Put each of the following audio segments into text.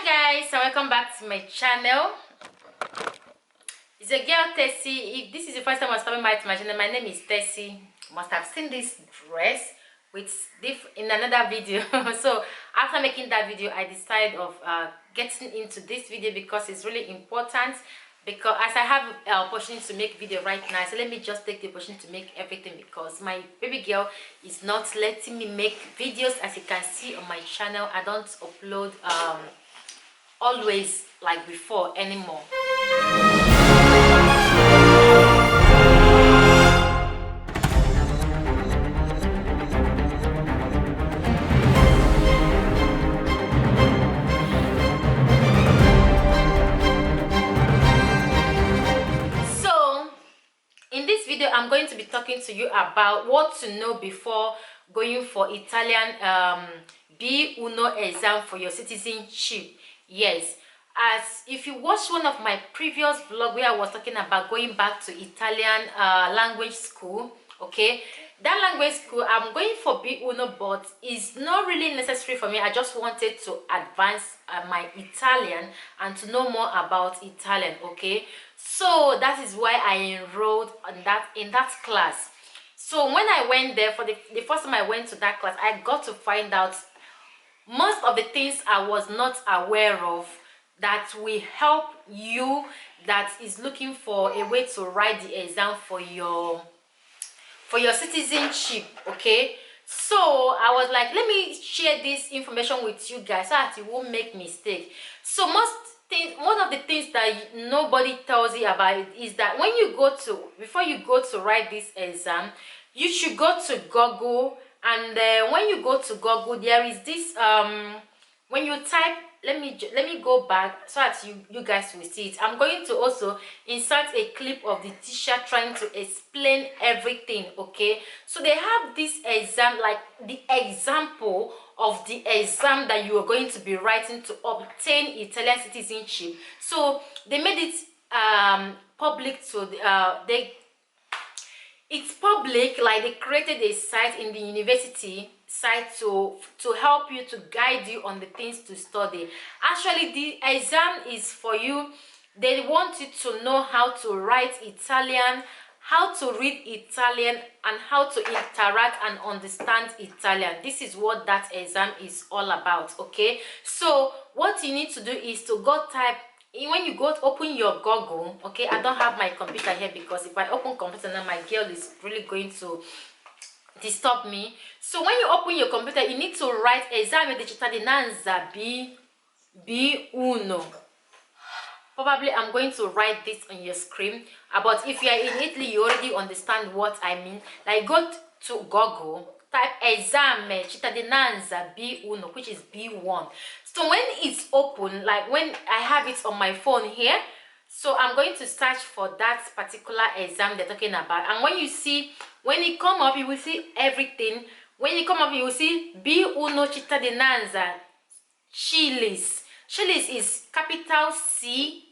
Guys, and welcome back to my channel. It's a girl Tessie. If this is the first time I'm stopping by to my channel, my name is Tessie. You must have seen this dress in another video. So after making that video, I decided of getting into this video because it's really important. Because as I have an opportunity to make video right now, so let me just take the opportunity to make everything, because my baby girl is not letting me make videos. As you can see on my channel, I don't upload always like before anymore. So in this video, I'm going to be talking to you about what to know before going for Italian B1 exam for your citizenship. Yes, as if you watched one of my previous vlog where I was talking about going back to Italian language school, okay, that language school I'm going for B1, but it's not really necessary for me. I just wanted to advance my Italian and to know more about Italian, okay. So that is why I enrolled in that class. So when I went there for the first time I went to that class, I got to find out most of the things I was not aware of that will help you that is looking for a way to write the exam for your citizenship, okay. So I was like, let me share this information with you guys so that you won't make mistake. So one of the things that nobody tells you about it is that before you go to write this exam, you should go to Google. And when you go to Google, there is this when you type, let me go back so that you guys will see it. I'm going to also insert a clip of the teacher trying to explain everything, okay. So they have this exam, like the example of the exam that you are going to be writing to obtain Italian citizenship. So they made it public to it's public, like they created a site in the university site to help you, to guide you on the things to study. Actually, the exam is for you. They want you to know how to write Italian, how to read Italian, and how to interact and understand Italian. This is what that exam is all about, okay. So what you need to do is to go type, when you go to open your Google, okay. I don't have my computer here because if I open computer now, my girl is really going to disturb me. So when you open your computer, you need to write esame di cittadinanza B1. Probably I'm going to write this on your screen, but if you are in Italy, you already understand what I mean. Like, go to Google, type esame cittadinanza B1, which is B1. So when it's open, like when I have it on my phone here, so I'm going to search for that particular exam they're talking about. And when it come up, you will see everything. When it come up, you will see B1 cittadinanza Chilis. Chilis is capital CILS.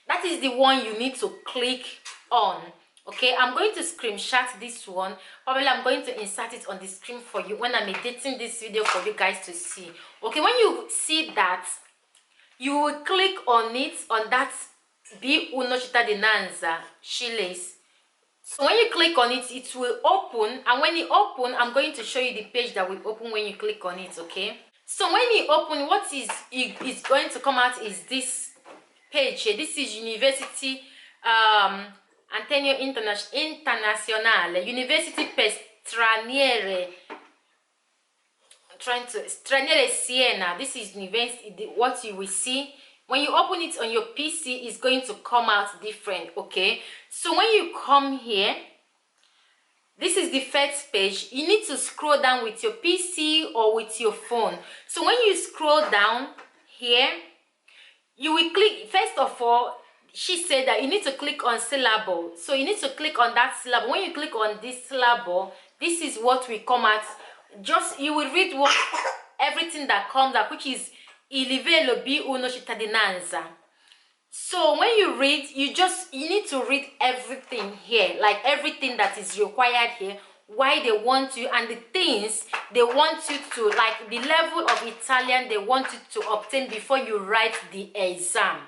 That is the one you need to click on. Okay, I'm going to screenshot this one. Probably I'm going to insert it on the screen for you when I'm editing this video for you guys to see. Okay, when you see that, you will click on it, on that B1 cittadinanza Chiles. So when you click on it, it will open, and when it open, I'm going to show you the page that will open when you click on it, okay. So when you open, what is going to come out is this page here. This is University Antenio Internazionale, University per Straniere, Straniere Siena. This is university. What you will see when you open it on your PC is going to come out different, okay. So when you come here, this is the first page. You need to scroll down with your PC or with your phone. So when you scroll down here, you will click, first of all, she said that you need to click on syllabus. So you need to click on that syllabus. When you click on this syllabus, this is what will come out. Just, you will read everything that comes up, which is il livello B1 cittadinanza. So when you read, you need to read everything here, like everything that is required here. why they want you, and the things they want you to, like the level of Italian they want you to obtain before you write the exam.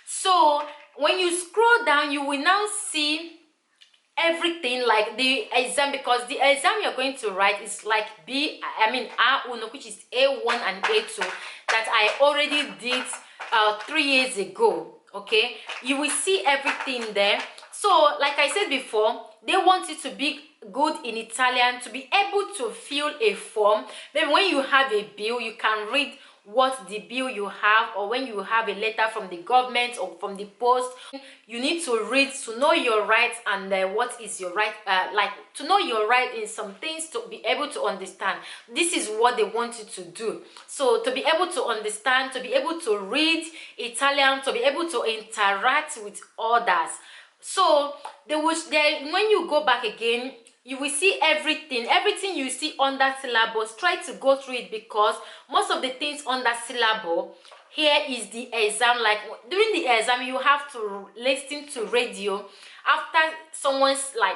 So when you scroll down, you will now see everything like the exam, because the exam you're going to write is like A1, which is A1 and A2 that I already did 3 years ago. Okay, you will see everything there. So like I said before, they want you to be good in Italian, to be able to fill a form. Then when you have a bill, you can read what the bill you have, or when you have a letter from the government or from the post, you need to read to know your rights, and what is your right, like to know your right in some things, to be able to understand. This is what they want you to do. So to be able to understand, to be able to read Italian, to be able to interact with others. So when you go back again, you will see everything you see under syllabus. Try to go through it, because most of the things under syllabus here is the exam. Like during the exam, you have to listen to radio after someone's, like,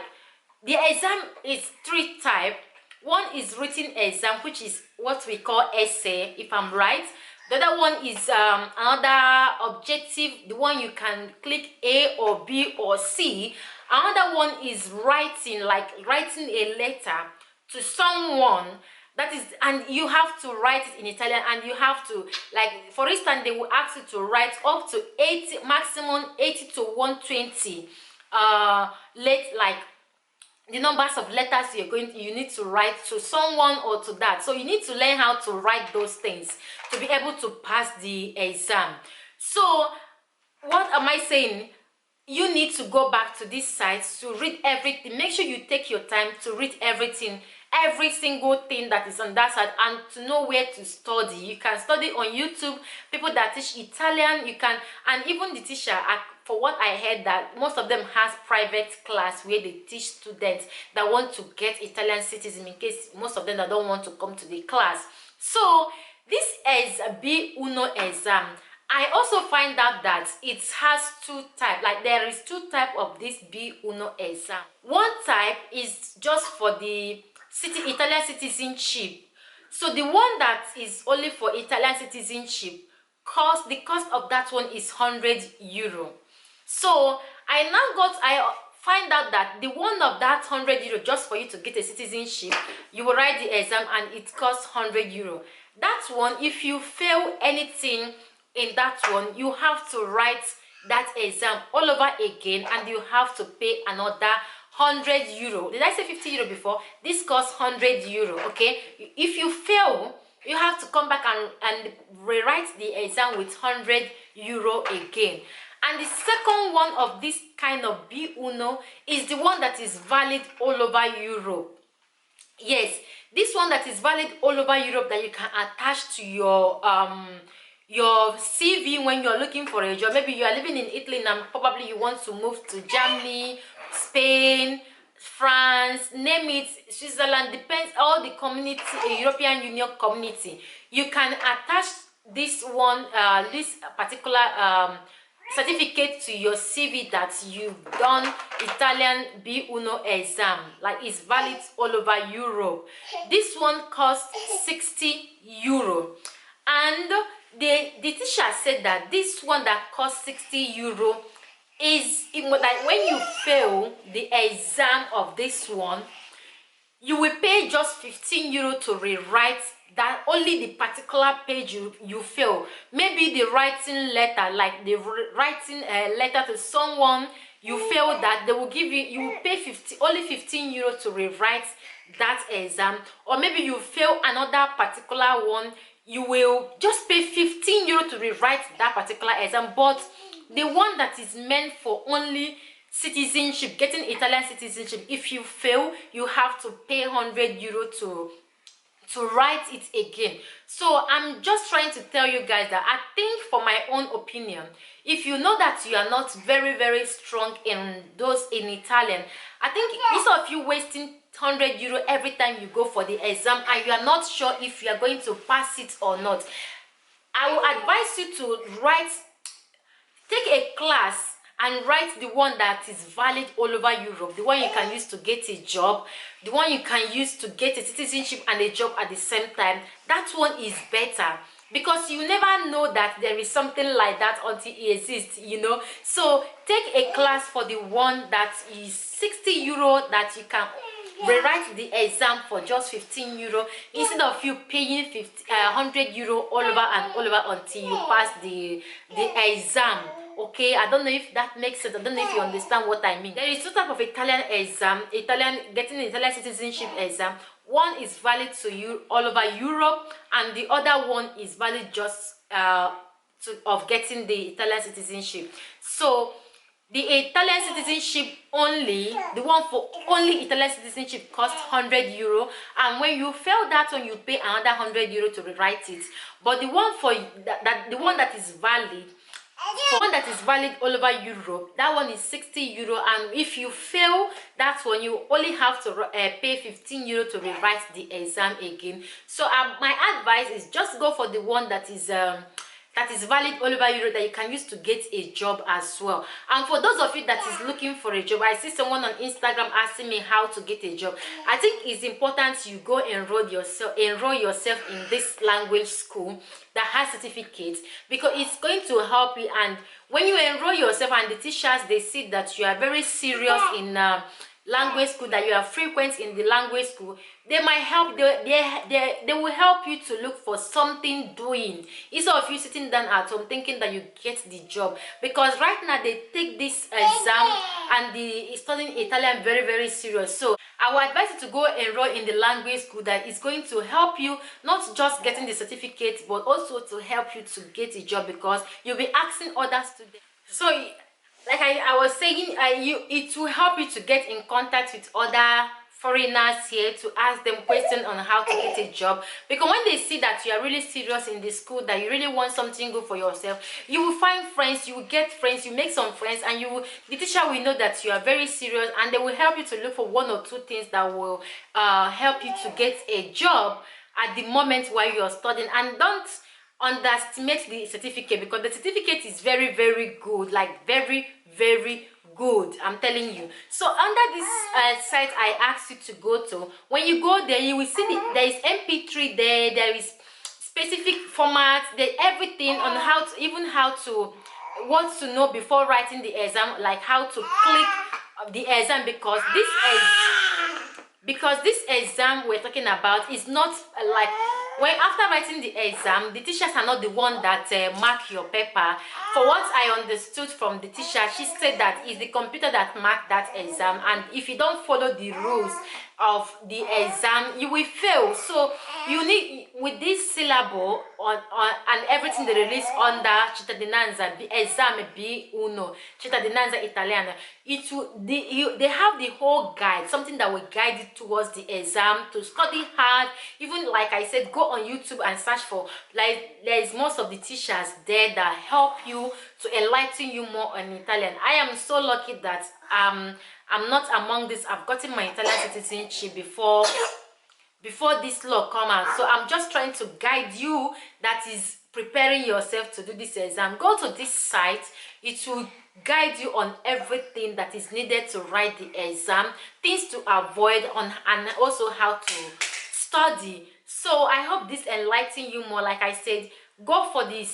the exam is 3 types. One is written exam, which is what we call essay, if I'm right. The other one is another objective, the one you can click A or B or C. Another one is writing, like writing a letter to someone. That is, and you have to write it in Italian, and you have to, like, for instance, they will ask you to write up to 80, maximum 80 to 120 like the numbers of letters you need to write to someone or to that. So you need to learn how to write those things to be able to pass the exam. So what am I saying? You need to go back to this site to read everything. Make sure you take your time to read everything, every single thing that is on that side, and to know where to study. You can study on YouTube, people that teach Italian. You can, and even the teacher, for what I heard, that most of them has private class where they teach students that want to get Italian citizen, in case most of them that don't want to come to the class. So this is a B1 exam. I also find out that it has 2 types. Like there is 2 types of this B1 exam. One type is just for the Italian citizenship. So the one that is only for Italian citizenship, the cost of that one is €100. So I find out that the one of that €100, just for you to get a citizenship, you will write the exam and it costs €100. That one, if you fail anything in that one, you have to write that exam all over again, and you have to pay another €100. Did I say €50 before? This costs €100. Okay, if you fail, you have to come back and rewrite the exam with €100 again. And the second one of this kind of B1 is the one that is valid all over Europe. Yes, this one that is valid all over Europe, that you can attach to your CV when you're looking for a job. Maybe you are living in Italy and probably you want to move to Germany, Spain, France, name it, Switzerland, depends, all the community, European Union community. You can attach this one, this particular certificate to your CV that you've done Italian B1 exam, like it's valid all over Europe. This one costs €60, and the teacher said that this one that costs €60 is, like, when you fail the exam of this one, you will pay just €15 to rewrite that, only the particular page you fail. Maybe the writing letter, like the writing a letter to someone, you fail that, they will give you, you will pay only €15 to rewrite that exam. Or maybe you fail another particular one, you will just pay €15 to rewrite that particular exam. But the one that is meant for only citizenship, getting Italian citizenship, if you fail, you have to pay €100 to write it again. So I'm just trying to tell you guys that I think, for my own opinion, if you know that you are not very strong in Italian, I think instead of you wasting €100 every time you go for the exam and you are not sure if you are going to pass it or not, I will advise you to take a class and write the one that is valid all over Europe, the one you can use to get a job, the one you can use to get a citizenship and a job at the same time. That one is better, because you never know that there is something like that until it exists, you know. So take a class for the one that is 60 euro, that you can rewrite the exam for just 15 euro, instead of you paying 100 euro all over and all over until you pass the exam. Okay, I don't know if that makes sense. I don't know if you understand what I mean. There is two types of Italian exam. Getting the Italian citizenship exam. One is valid to you all over Europe, and the other one is valid just of getting the Italian citizenship. So the Italian citizenship only, the one for only Italian citizenship, costs 100 euro, and when you fail that one, you pay another 100 euro to rewrite it. But the one for the one that is valid, all over Europe, that one is 60 euro, and if you fail that one, you only have to pay 15 euro to rewrite the exam again. So my advice is just go for the one that is valid all over Europe, that you can use to get a job as well. And for those of you that is looking for a job, I see someone on Instagram asking me how to get a job. I think it's important you go enroll yourself in this language school that has certificates, because it's going to help you. And when you enroll yourself and the teachers, they see that you are very serious in language school, that you are frequent in the language school, they might help. They will help you to look for something doing, instead of you sitting down at home thinking that you get the job. Because right now they take this exam and the studying Italian very, very serious. So I would advise you to go enroll in the language school that is going to help you, not just getting the certificate, but also to help you to get a job, because you'll be asking other students. So like I was saying, it will help you to get in contact with other foreigners here, to ask them questions on how to get a job. Because when they see that you are really serious in the school, that you really want something good for yourself, you will find friends, you will get friends, you make some friends, and the teacher will know that you are very serious, and they will help you to look for one or two things that will help you to get a job at the moment while you are studying. And don't underestimate the certificate, because the certificate is very, very good, like very, very good, I'm telling you. So under this site I asked you to go to, when you go there, you will see there is MP3 there is specific formats, there everything on what to know before writing the exam, like how to click the exam, because this exam we're talking about is not like when after writing the exam, the teachers are not the one that mark your paper. For what I understood from the teacher, she said that it's the computer that marked that exam, and if you don't follow the rules of the exam, you will fail. So you need, with this syllabus and everything they release under cittadinanza, esame B1, cittadinanza italiana, they have the whole guide, something that will guide you towards the exam, to study hard. Even like I said, go on YouTube and search for, like, there is most of the teachers there that help you to enlighten you more on Italian. I am so lucky that I'm not among this. I've gotten my Italian citizenship before this law come out. So I'm just trying to guide you that is preparing yourself to do this exam. Go to this site. It will guide you on everything that is needed to write the exam, things to avoid and also how to study. So I hope this enlightens you more. Like I said, go for the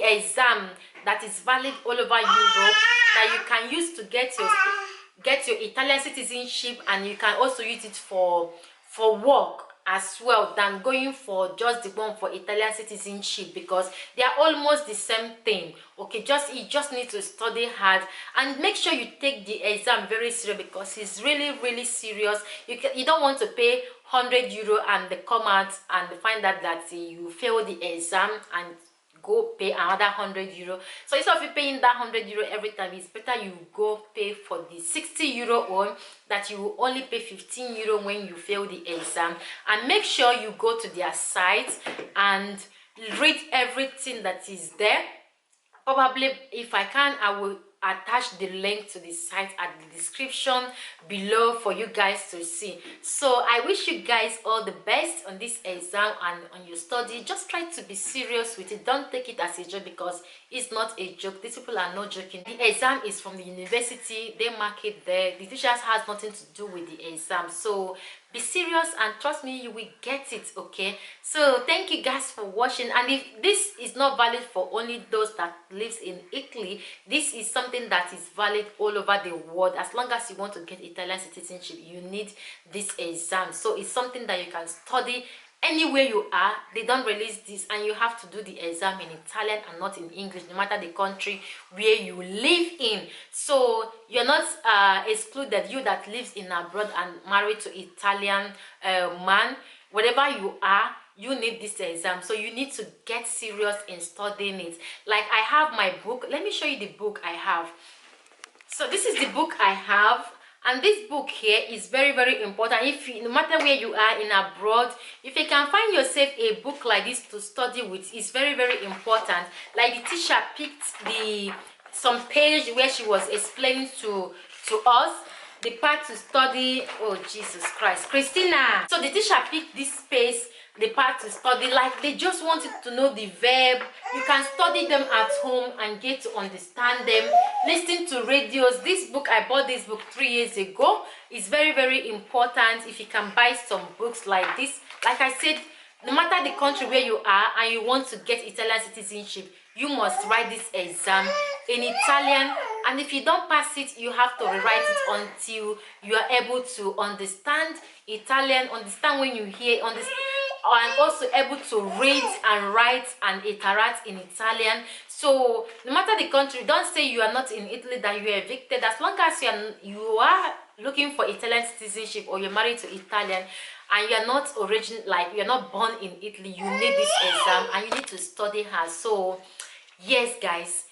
exam that is valid all over Europe, that you can use to get your Italian citizenship, and you can also use it for work as well, than going for just the one for Italian citizenship, because they are almost the same thing. Okay, you just need to study hard and make sure you take the exam very serious, because it's really, really serious. You don't want to pay 100 euro and they come out and find out that you fail the exam and go pay another 100 euro. So instead of you paying that 100 euro every time, it's better you go pay for the 60 euro one, that you will only pay 15 euro when you fail the exam. And make sure you go to their site and read everything that is there. Probably, if I can, I will attach the link to the site at the description below for you guys to see. So I wish you guys all the best on this exam and on your study. Just try to be serious with it. Don't take it as a joke, because it's not a joke. These people are not joking. The exam is from the university. They mark it there. The teachers has nothing to do with the exam. So be serious and trust me, you will get it. Okay, so thank you guys for watching. And if this is not valid for only those that lives in Italy, this is something that is valid all over the world. As long as you want to get Italian citizenship, you need this exam. So it's something that you can study anywhere you are. They don't release this, and you have to do the exam in Italian and not in English, no matter the country where you live in. So you're not excluded, you that lives in abroad and married to Italian man, whatever you are, you need this exam. So you need to get serious in studying it. Like I have my book. Let me show you the book I have. So this is the book I have. And this book here is very, very important. If you, no matter where you are in abroad, if you can find yourself a book like this to study with, it's very, very important. Like the teacher picked some page where she was explaining to us the part to study. Oh Jesus Christ, Christina! So the teacher picked this space, the part to study. Like they just wanted to know the verb. You can study them at home and get to understand them. Listen to radios. This book, I bought this book 3 years ago. It's very, very important. If you can buy some books like this, like I said, no matter the country where you are and you want to get Italian citizenship, you must write this exam in Italian. And if you don't pass it, you have to rewrite it until you are able to understand Italian, understand when you hear, understand, and also able to read and write and interact in Italian. So no matter the country, don't say you are not in Italy that you are evicted. As long as you are looking for Italian citizenship, or you're married to Italian and you're not you're not born in Italy, you need this exam and you need to study hard. So yes guys,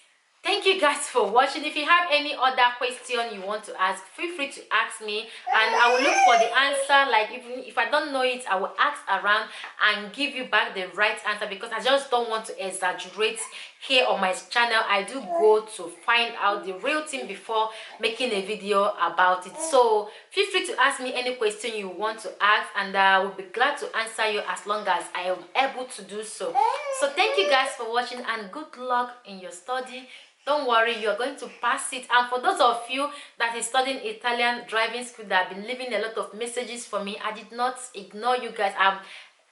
thank you guys for watching. If you have any other question you want to ask, feel free to ask me and I will look for the answer. Like even if I don't know it, I will ask around and give you back the right answer, because I just don't want to exaggerate here on my channel. I do go to find out the real thing before making a video about it. So feel free to ask me any question you want to ask and I will be glad to answer you as long as I am able to do so. So thank you guys for watching and good luck in your study. Don't worry, you're going to pass it. And for those of you that is studying Italian driving school that have been leaving a lot of messages for me, I did not ignore you guys.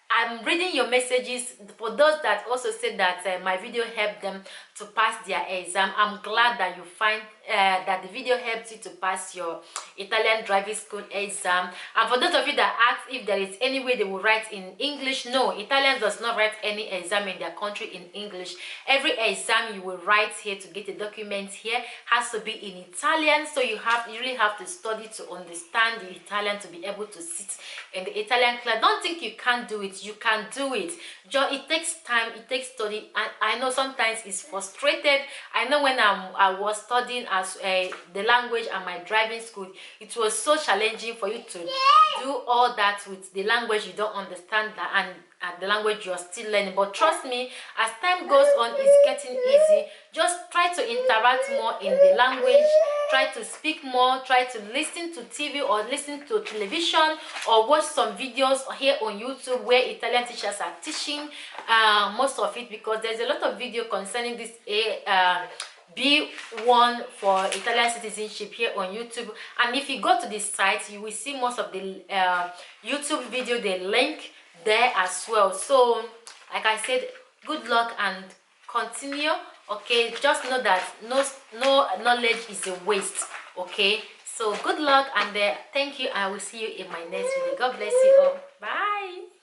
I'm reading your messages. For those that also said that my video helped them to pass their exam, I'm glad that you find that the video helped you to pass your Italian driving school exam. And for those of you that ask if there is any way they will write in English, no, Italians does not write any exam in their country in English. Every exam you will write here to get a document here has to be in Italian. So you really have to study to understand the Italian to be able to sit in the Italian class. Don't think you can't do it. You can do it. It takes time, it takes study, and I know sometimes it's frustrated. I know when I was studying as the language at my driving school, it was so challenging for you to do all that with the language you don't understand, that and the language you're still learning. But trust me, as time goes on, it's getting easy. Just try to interact more in the language, try to speak more, try to listen to TV or listen to television or watch some videos here on YouTube where Italian teachers are teaching most of it, because there's a lot of video concerning this B1 for Italian citizenship here on YouTube. And if you go to this site, you will see most of the YouTube video, they link there as well. So like I said, good luck and continue. Okay, just know that no knowledge is a waste. Okay, so good luck and thank you. I will see you in my next video. God bless you all. Bye.